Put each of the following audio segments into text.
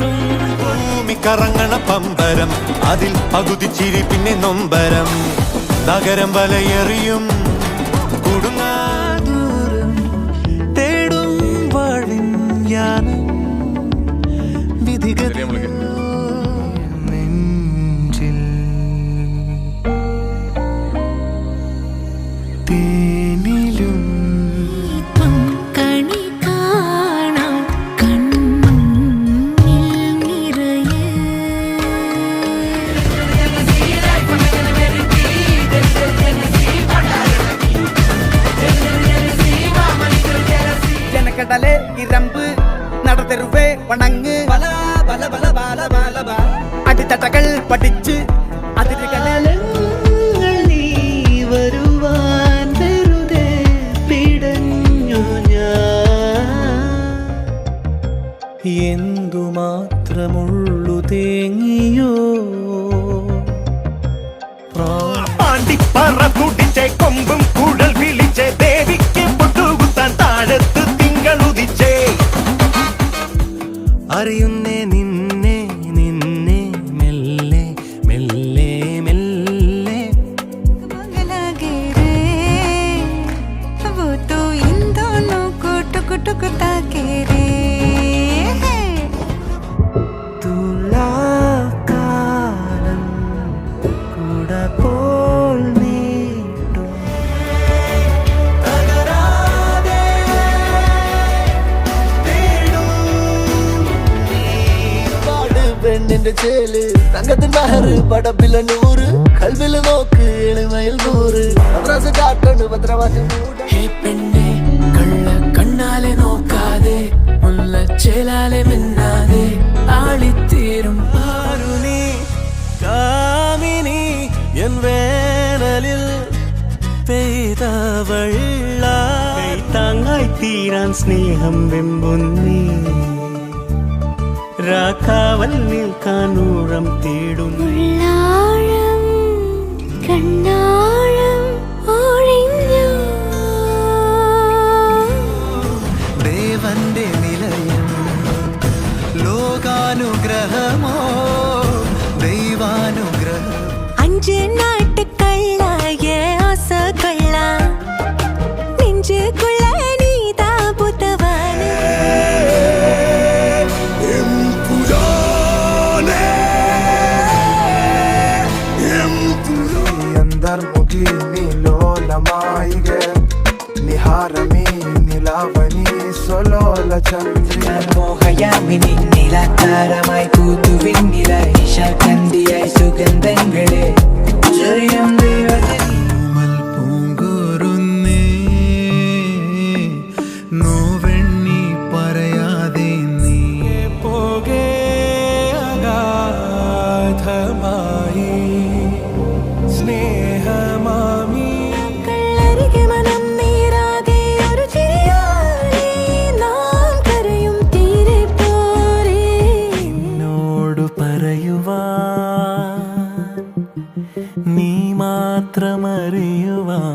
ഭൂമി കറങ്ങണ പമ്പരം, അതിൽ പകുതി ചിരി പിന്നെ നൊമ്പരം. നഗരം വലയെറിയും കുടുങ്ങാദൂരം തേടും വാഴിൻ യാനം വിധികൾ നെഞ്ചിൽ തേനിലും ஜனக்கடலே இரம்பு நடத்தருவே வணங்கு அடித்தட்டகள் படிச்சு அதிர்களை നീ വരുവാൻ വെറുതെ പിടഞ്ഞു ഞാൻ. എന്തുമാത്രമുള്ളു തേങ്ങിയോ പാണ്ടിപ്പറ കുടിച്ചേ കൊമ്പും കുഴൽ വിളിച്ചേ ദേവിക്ക് പൊട്ടുകുത്താൻ താഴത്ത് തിങ്കളുദിച്ചേ. അറിയുന്നേ നിന്നെ നിന്നെ മെല്ലെ മെല്ലെ മെല്ലെ वो तो इन दोनों को टुक टुक ताके रे തുലാക്കാലം കുട പോൽ നീട്ടും തകരാതെ പെണ്ണിന്റെ ചേല് തങ്കത്തിൻ മഹറ് പടപ്പില 100 കൽവില് നോക്ക് എളിമയിൽ 100 മദ്രാസ് കാട്ടണ് ഭദ്രമാറ്റി പെണ്ണെ കള്ള കണ്ണാലെ നോക്കാതെ മുല്ലച്ചേലാലെ മിന്നാതെ ആളിത്തീരും ആരുണി കാമിനി എൻ വേനലിൽ പെയ്ത വെള്ള താങ്ങായി തീരാൻ സ്നേഹം വെമ്പുന്നീ രാക്കാവൽ നിൽക്കാൻ ഊഴം തേടുന്നു. ഉള്ളാഴം കണ്ണാഴം ഒഴിഞ്ഞു ദേവന്റെ നിലയം ലോകാനുഗ്രഹമോ ദൈവാനുഗ്രഹം. അഞ്ച് നാട്ടുകള്ളായ ആസകള്ള നെഞ്ചുകുള്ള നീതാ പുതവാന് अंतर्मुखी नीलोलमायिगे निहारमी निलावनी सोलोल चंद्रिക മോഹയാമിനി നിലാതാരമായി കൂത്തുവിന്നില നിശാകന്തിയായി സുഗന്ധങ്ങളെ ചൊരിയും ദൈവജനി പൂങ്കുറുന്നേ നോവെണ്ണി പറയാതെ നീ പോകേ അഗാധമായി സ്നേഹമാമി കള്ളരികെ മനം നീരാകെ ഒരു ചിരിയാലെ നാം കരയും തീരെ പോരെ എന്നോട് പറയുവാൻ നീ മാത്രമറിയുവാൻ.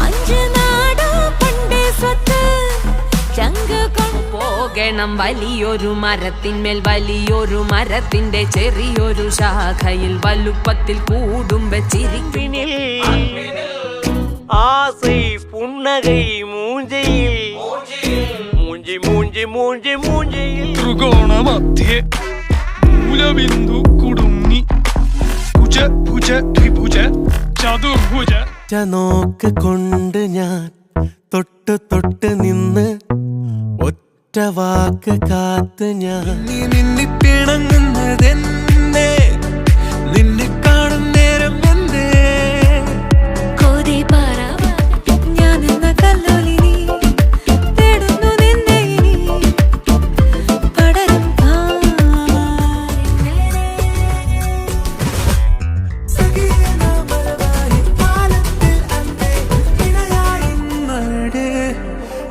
അഞ്ച് നാടോ പണ്ടേ സ്വത്ത് ചങ്ക് പോകണം വലിയൊരു മരത്തിന്മേൽ വലിയൊരു മരത്തിന്റെ ചെറിയൊരു ശാഖയിൽ വലുപ്പത്തിൽ കൂടും വെച്ചിരിപ്പിനിൽ ஆசை புன்னகை மூஞ்சையில் மூஞ்சி மூஞ்சி மூஞ்சி மூஞ்சியில் ത്രികോണമധ്യേ മൂലബിന്ദു കുടുങ്ങി ഭുജ ഭുജ ദ്വിഭുജ ചതുർഭുജ. നോക്ക് കൊണ്ട് ഞാൻ തൊട്ട് തൊട്ട് നിന്ന് ഒറ്റ വാക്ക് കാത്ത് ഞാൻ നിന്നിപ്പിണങ്ങുന്നതെന്നെ നിന്നെ കാണും നേരം എന്തേ കോതി പാറ ഞാൻ എന്ന കല്ലോലിനി തേടുന്നു നിന്നെ ഇനി പടരും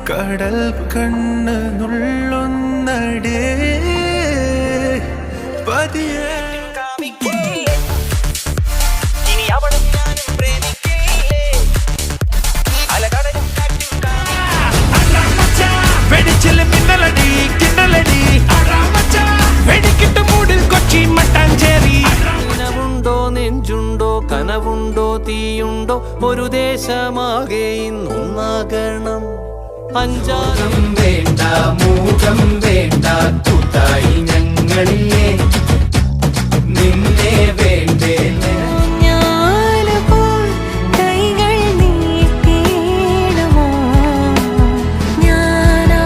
കടൽ കണ്ണ് നുള്ളുന്നടേ പതിയെ ഇനി അവളും ഞാനും പ്രേമിക്കേ അലകടലും കാറ്റും നനവുണ്ടോ തീയുണ്ടോ ഒരു ദേശമാകെ ഇന്നൊന്നാകണം അഞ്ചാനം വേണ്ട മൂകം വേണ്ട കൂട്ടായി ഞങ്ങളിലെ നിന്നെ വേണ്ടേ കൈകൾ നീട്ടിയിടുമോ ഞാനാ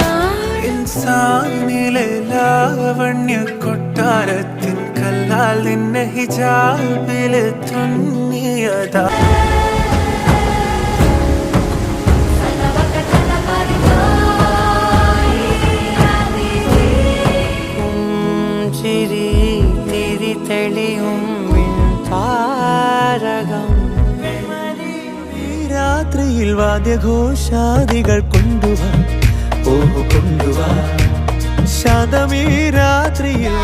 ഇൻസാനിലെ ലാവണ്യ കൊട്ടാരത്തിൻ കല്ലാൽ നിന്നെ ഹിജാബില് തുന്നിയതാ ചിരി തിരി തെളിയും താരകം രാത്രിയിൽ വാദ്യഘോഷാദികൾ കൊണ്ടുവാ കൊണ്ടുവാ ശാന്തമീ രാത്രിയിൽ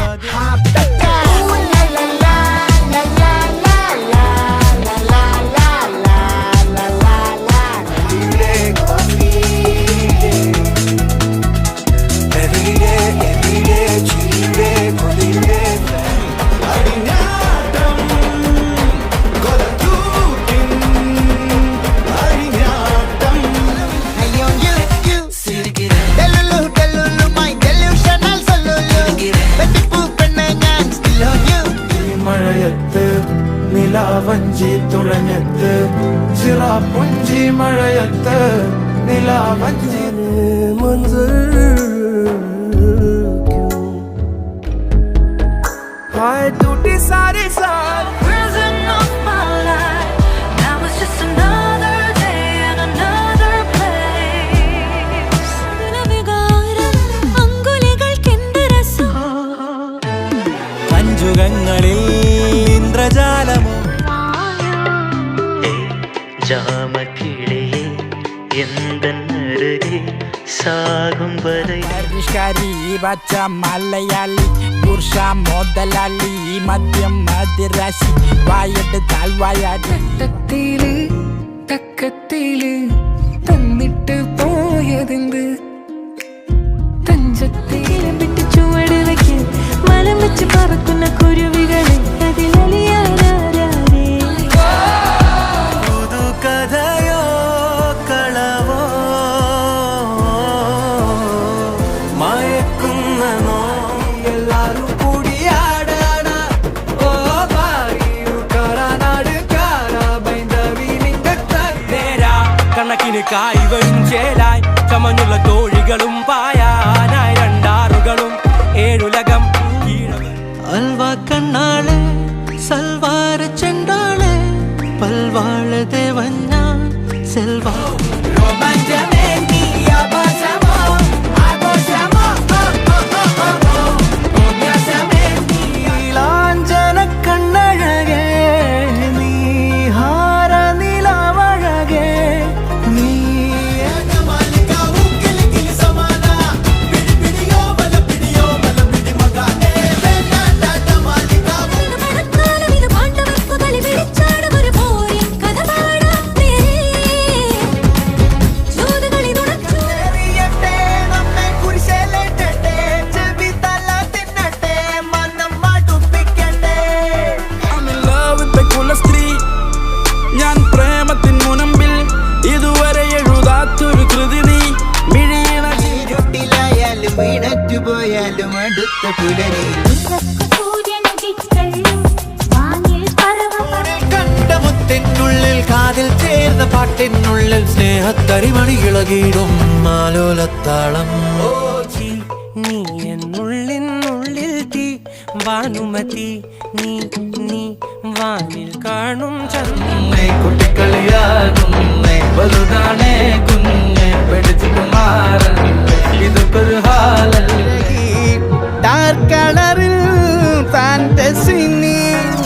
നിലാവഞ്ചി തുഴഞ്ഞത്ത് ചിറാപ്പുഞ്ചി മഴയത്ത് നിലാവഞ്ചി Prison of my life. That was just another day and another place. പഞ്ചുകങ്ങളിൽ ഇന്ദ്രജാലമോ ജാമക്കിളിയെ എന്തെന്നരുകെ സാകും വരെ പച്ച മലയാളി പുരുഷ മുതലാളി മദ്യം മതിരാശി വായെടുത്താൽ വായാടി തട്ടത്തില് തക്കത്തില് തന്നിട്ട് പോയതെന്ത് തഞ്ചത്തിലും വിട്ട് ചുവട് വയ്ക്ക് മലം വെച്ച് പറക്കുന്ന കുരുവികളെ അതിലലിയാനാരേ പുതുകഥയോ കളവോ മയക്കുന്ന എല്ലാരും കൂടിയാടാന ഓ ഭാര്യു കറനാട് നേരാ കണക്കിന് കായ് വരും ചേലായി ചമഞ്ഞുള്ള തോഴികളും പായാനായി രണ്ടാറുകളും ഏഴുലകം അൽവ കണ്ണാളെ സൽവാര ചെണ്ടാളെ പൽവാള ദേവഞ്ഞ സെൽവ ലാഞ്ചന കണ്ണഴകേ നീ ഹാര നിലവഴകേ നീ ഞാൻ പ്രേമത്തിൻ മുനമ്പിൽ ഇതുവരെ എഴുതാത്തൊരു കൃതി നീ മിഴിയിണ പോയാലും അടുത്ത പുലരി കണ്ട മുത്തിനുള്ളിൽ കാതിൽ ചേർന്ന പാട്ടിനുള്ളിൽ സ്നേഹത്തരിമണി ഇളകിയിടും മാലോലത്താളം നീ എന്നുള്ളിനുള്ളിൽ തീ വാനുമതി നീ നീ വാനിൽ കാണും ചന്ദ്രനെ കുട്ടിക്കളിയാകുന്നേ വലുതാണേ കുഞ്ഞെ പിടിച്ചിട്ട് മാറല്ലേ ഇതൊരു ഹാലല്ലേ ഡാർക്ക് കളറിൽ ഫാന്റസി നീ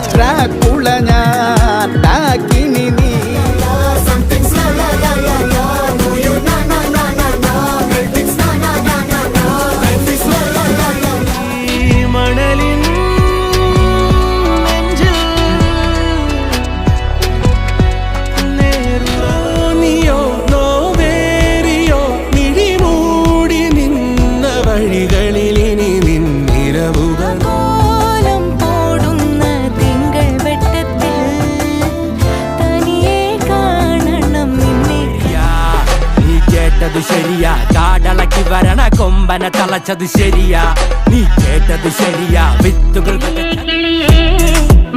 ഡ്രാക്കുള ഞാൻ ഡാക്കിനി നീ മണലിൻ നെഞ്ചിൽ നേരുനിയോ നോവേറിയോ മിഴിമൂടി നിന്ന വഴികളിൽ ഇനി നിന്നിരവുകൾ കോലം പോടുന്ന ചേമ്പന തളച്ചത് ശരിയാ, നീ കേട്ടത് ശരിയാ. വിത്തുകൾ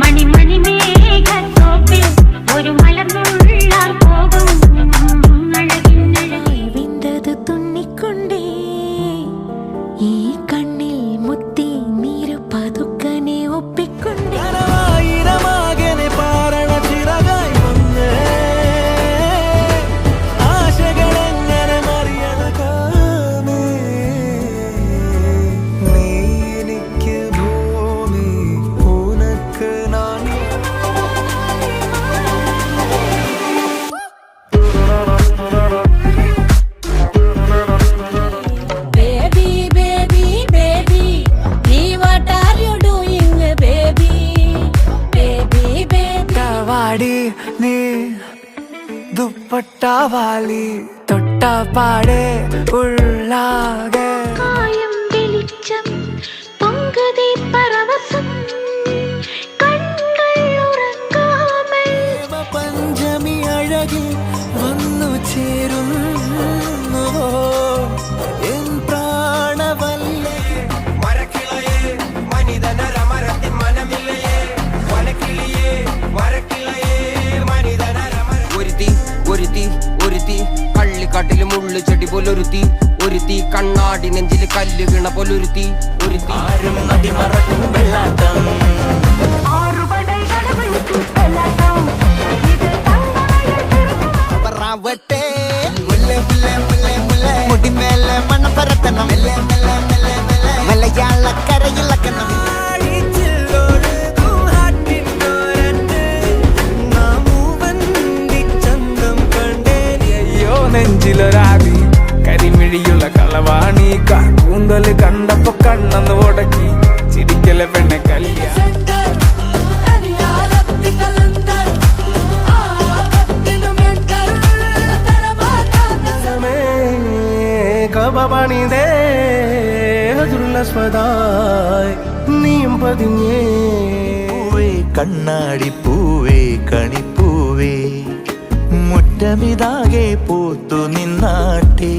മണിമണി മേഘത്തോപ്പിൽ ഒരു മലർന്നുള്ളാർ പോകും വിണ്ടത് തുന്നിക്കൊണ്ടേ ഈ കണ്ണിൽ മുത്തി നീരു പതുക്കനെ ഒപ്പിക്കൊണ്ടേ ആയിരമാകനെ പാരണ ചിറകായി വന്ന് ആശകളെങ്ങനെ മറിയണകാമേ നീ എനിക്ക് ഭൂമി ഉനക്ക് ഞാൻ Baby, baby, baby, what are you doing, baby? Baby, baby. വാടി നീ ദുപ്പട്ട വാലി തൊട്ടപ്പാടെ ഉള്ളാകെ കായം വെളിച്ചം പൊങ്കുതി പരവശം കണ്ണുകൾ ഉറങ്ങാമൽ പഞ്ചമി അഴകിൽ വന്നു ചേരുന്നുവോ എൻ പ്രാണവല്ലേ മരക്കിളയേ മനിതനരമരത്തിൻ മനമില്ലയേ വനക്കിളിയേ മരക്കിളയേ മനിതനരമര ഒരുത്തി കള്ളിക്കാട്ടില് മുള്ളു ചെടി പോലൊരുത്തി, ഒരുത്തി കണ്ണാടി നെഞ്ചില് കല്ല് വീണ പോലൊരുത്തി, ഒരുത്തി ആരും നടിമറക്കും വെള്ളാട്ടം. മുടിമേലെ മണ്ണ പരത്തണം മലയാളക്കരയിലക്കണം നെഞ്ചിലൊരാതി കരിമിഴിയുള്ള കളവാണി കൂന്തല് കണ്ടപ്പോ കണ്ണന്ന് ഉടക്കി ചിരിക്കല പെണ്ണെ കല്യാ കപണിതേ ഹജുർലസ്മദായ് നീയും പതിഞ്ഞേ പൂവേ കണ്ണാടി പൂവേ കണിപ്പൂവേ മുറ്റമിതാകെ പൂത്തു നിന്നാട്ടേ